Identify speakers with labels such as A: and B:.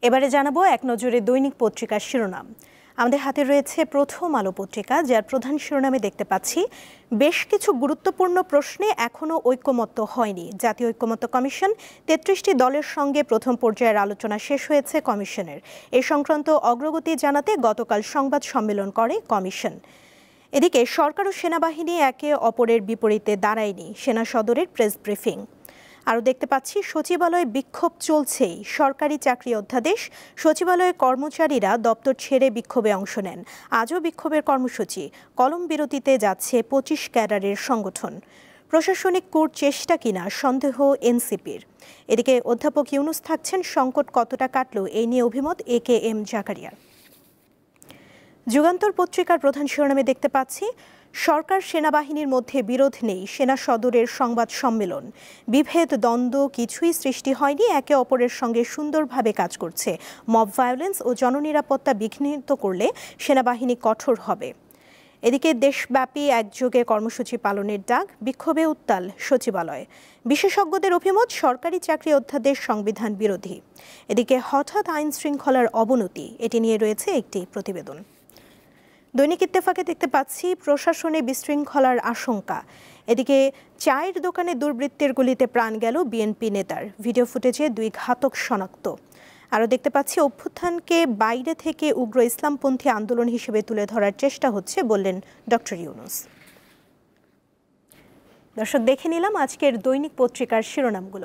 A: এবারে জানাবো এক নজরে দৈনিক পত্রিকার শিরোনাম। আমাদের হাতে রয়েছে প্রথম আলো পত্রিকা, যার প্রধান শিরোনামে দেখতে পাচ্ছি বেশ কিছু গুরুত্বপূর্ণ প্রশ্নে এখনও ঐকমত্য হয়নি। জাতীয় ঐকমত্য কমিশন ৩৩টি দলের সঙ্গে প্রথম পর্যায়ের আলোচনা শেষ হয়েছে কমিশনের। এ সংক্রান্ত অগ্রগতি জানাতে গতকাল সংবাদ সম্মেলন করে কমিশন। এদিকে সরকার ও সেনাবাহিনী একে অপরের বিপরীতে দাঁড়ায়নি, সেনা সদরের প্রেস ব্রিফিং। আরও দেখতে পাচ্ছি সচিবালয়ে বিক্ষোভ চলছেই, সরকারি চাকরি অধ্যাদেশ, সচিবালয়ের কর্মচারীরা দপ্তর ছেড়ে বিক্ষোভে অংশ নেন। আজও বিক্ষোভের কর্মসূচি, কলম বিরতিতে যাচ্ছে ২৫ ক্যাডারের সংগঠন। প্রশাসনিক কূট চেষ্টা কিনা সন্দেহ এনসিপির। এদিকে অধ্যাপক ইউনুস থাকছেন, সংকট কতটা কাটল এই নিয়ে অভিমত AKM জাকারিয়া। যুগান্তর পত্রিকার প্রধান শিরোনামে দেখতে পাচ্ছি সরকার সেনাবাহিনীর মধ্যে বিরোধ নেই, সেনা সদরের সংবাদ সম্মেলন। বিভেদ দ্বন্দ্ব কিছুই সৃষ্টি হয়নি, একে অপরের সঙ্গে সুন্দরভাবে কাজ করছে। মব ভায়োলেন্স ও জননিরাপত্তা বিঘ্নিত করলে সেনাবাহিনী কঠোর হবে। এদিকে দেশব্যাপী একযোগে কর্মসূচি পালনের ডাক, বিক্ষোভে উত্তাল সচিবালয়। বিশেষজ্ঞদের অভিমত সরকারি চাকরি অধ্যাদেশ সংবিধান বিরোধী। এদিকে হঠাৎ আইন শৃঙ্খলার অবনতি, এটি নিয়ে রয়েছে একটি প্রতিবেদন। দৈনিক ইত্তেফাকে দেখতে পাচ্ছি প্রশাসনে বিশৃঙ্খলার আশঙ্কা। এদিকে চায়ের দোকানে দুর্বৃত্তের গুলিতে প্রাণ গেল বিএনপি নেতার, ভিডিও ফুটেজে 2 ঘাতক শনাক্ত। আরও দেখতে পাচ্ছি অভ্যুত্থানকে বাইরে থেকে উগ্র ইসলামপন্থী আন্দোলন হিসেবে তুলে ধরার চেষ্টা হচ্ছে বললেন ডক্টর ইউনুস। দর্শক, দেখে নিলাম আজকের দৈনিক পত্রিকার শিরোনামগুলো।